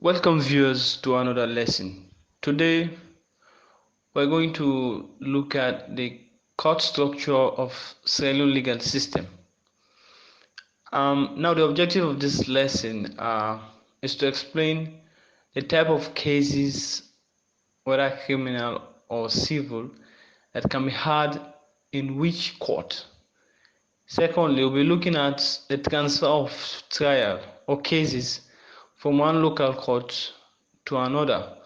Welcome viewers to another lesson. Today we're going to look at the court structure of Sierra Leone legal system. Now the objective of this lesson is to explain the type of cases, whether criminal or civil, that can be heard in which court. Secondly, we'll be looking at the transfer of trial or cases from one local court to another,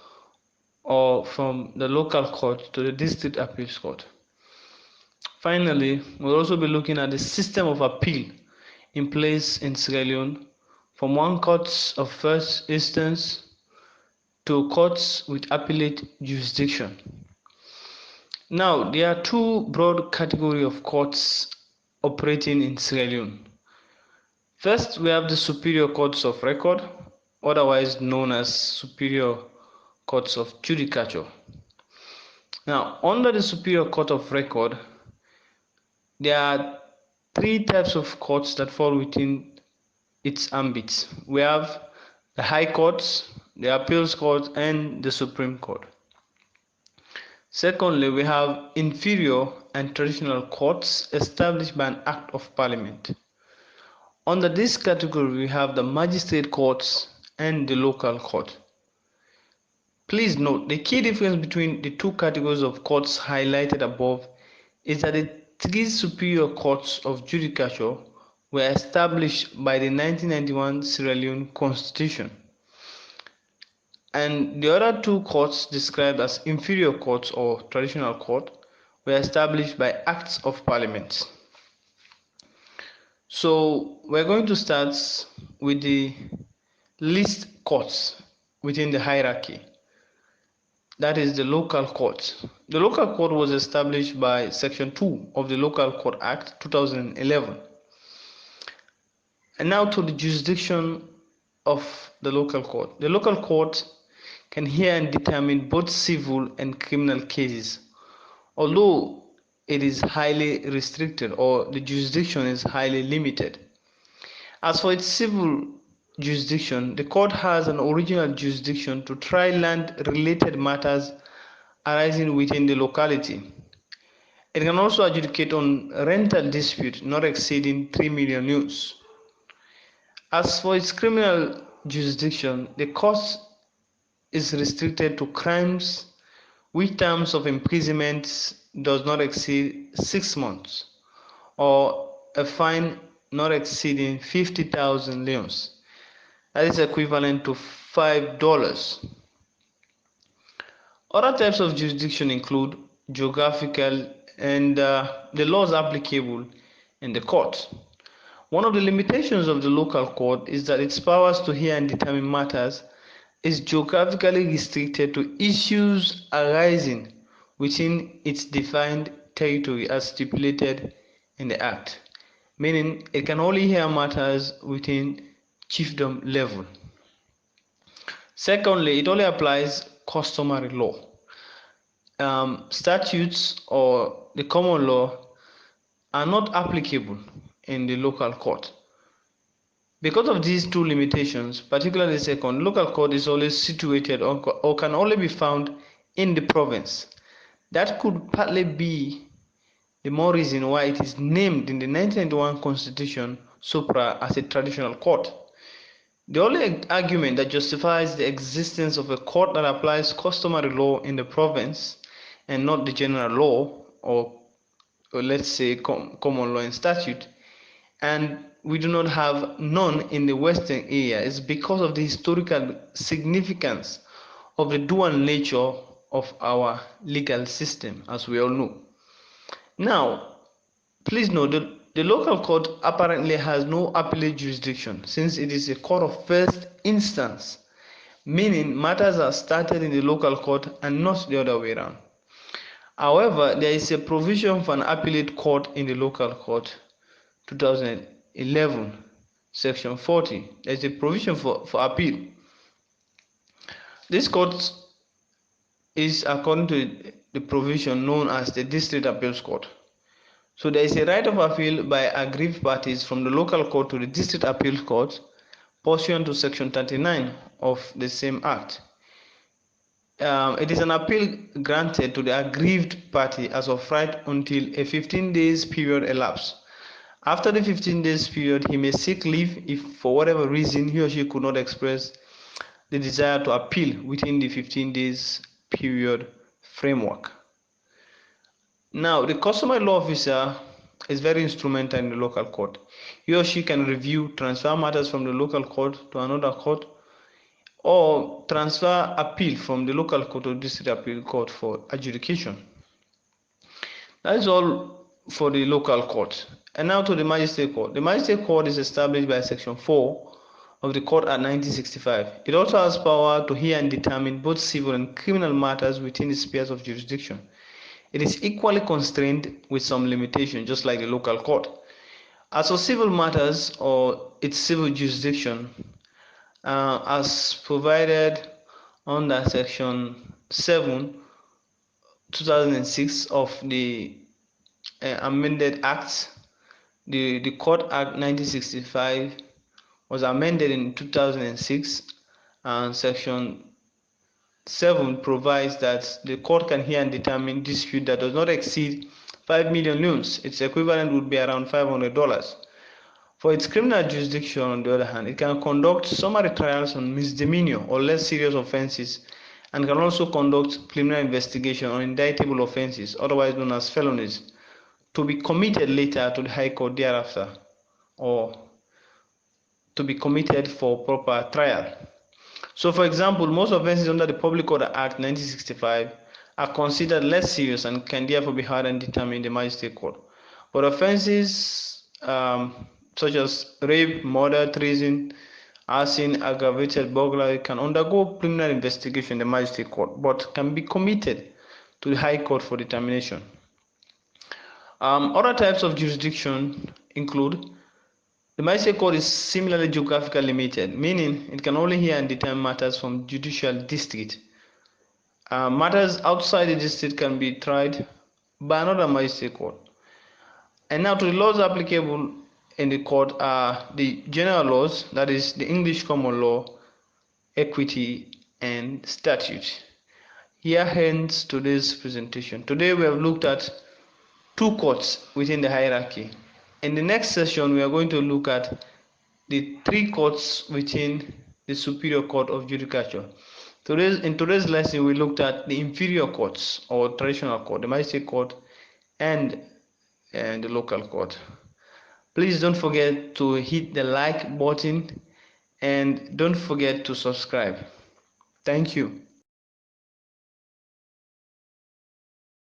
or from the local court to the district appeals court. Finally, we'll also be looking at the system of appeal in place in Sierra Leone from one court of first instance to courts with appellate jurisdiction. Now, there are two broad categories of courts operating in Sierra Leone. First, we have the superior courts of record, otherwise known as superior courts of judicature. Now, under the superior court of record, there are three types of courts that fall within its ambit. We have the high courts, the appeals court, and the Supreme Court. Secondly, we have inferior and traditional courts established by an act of parliament. Under this category, we have the magistrate courts and the local court. Please note, the key difference between the two categories of courts highlighted above is that the three superior courts of judicature were established by the 1991 Sierra Leone Constitution, and the other two courts described as inferior courts or traditional court were established by acts of parliament. So we're going to start with the least courts within the hierarchy. That is the local court. The local court was established by Section 2 of the Local Court Act 2011. And now to the jurisdiction of the local court. The local court can hear and determine both civil and criminal cases, although it is highly restricted, or the jurisdiction is highly limited. As for its civil jurisdiction, the court has an original jurisdiction to try land-related matters arising within the locality. It can also adjudicate on rental dispute not exceeding 3 million euros. As for its criminal jurisdiction, the court is restricted to crimes which terms of imprisonment does not exceed 6 months, or a fine not exceeding 50,000 leones. That is equivalent to $5. Other types of jurisdiction include geographical and the laws applicable in the court. One of the limitations of the local court is that its powers to hear and determine matters is geographically restricted to issues arising within its defined territory as stipulated in the Act, meaning it can only hear matters within chiefdom level. Secondly, it only applies customary law. Statutes or the common law are not applicable in the local court. Because of these two limitations, particularly the second, local court is always situated or can only be found in the province. That could partly be the more reason why it is named in the 1991 Constitution supra as a traditional court. The only argument that justifies the existence of a court that applies customary law in the province and not the general law, or let's say common law and statute, and we do not have none in the western area, is because of the historical significance of the dual nature of our legal system, as we all know. Now, please note that the local court apparently has no appellate jurisdiction, since it is a court of first instance, meaning matters are started in the local court and not the other way around. However, there is a provision for an appellate court in the local court 2011, section 40. There is a provision for appeal. This court is, according to the provision, known as the district appeals court. So there is a right of appeal by aggrieved parties from the local court to the district appeals court, pursuant to Section 39 of the same Act. It is an appeal granted to the aggrieved party as of right until a 15 days period elapses. After the 15 days period, he may seek leave if for whatever reason he or she could not express the desire to appeal within the 15 days period framework. Now, the customary law officer is very instrumental in the local court. He or she can review, transfer matters from the local court to another court, or transfer appeal from the local court to district appeal court for adjudication. That is all for the local court. And now to the magistrate court. The magistrate court is established by Section 4 of the Court Act 1965. It also has power to hear and determine both civil and criminal matters within its spheres of jurisdiction. It is equally constrained with some limitations, just like the local court. As for civil matters or its civil jurisdiction, as provided under Section 7, 2006 of the amended Acts, the Court Act 1965 was amended in 2006, and Section 7 provides that the court can hear and determine dispute that does not exceed 5 million loans. Its equivalent would be around $500. For its criminal jurisdiction, on the other hand, it can conduct summary trials on misdemeanor or less serious offenses, and can also conduct preliminary investigation on indictable offenses, otherwise known as felonies, to be committed later to the High Court thereafter, or to be committed for proper trial. So, for example, most offenses under the Public Order Act 1965 are considered less serious and can therefore be heard and determined in the magistrate court. But offenses such as rape, murder, treason, arson, aggravated burglary can undergo preliminary investigation in the magistrate court, but can be committed to the High Court for determination. Other types of jurisdiction include the magistrate court is similarly geographically limited, meaning it can only hear and determine matters from judicial district. Matters outside the district can be tried by another magistrate court. And now to the laws applicable in the court are the general laws, that is the English common law, equity, and statute. Here ends today's presentation. Today we have looked at two courts within the hierarchy. In the next session, we are going to look at the three courts within the Superior Court of Judicature. In today's lesson, we looked at the inferior courts or traditional court, the magistrate court, and the local court. Please don't forget to hit the like button and don't forget to subscribe. Thank you.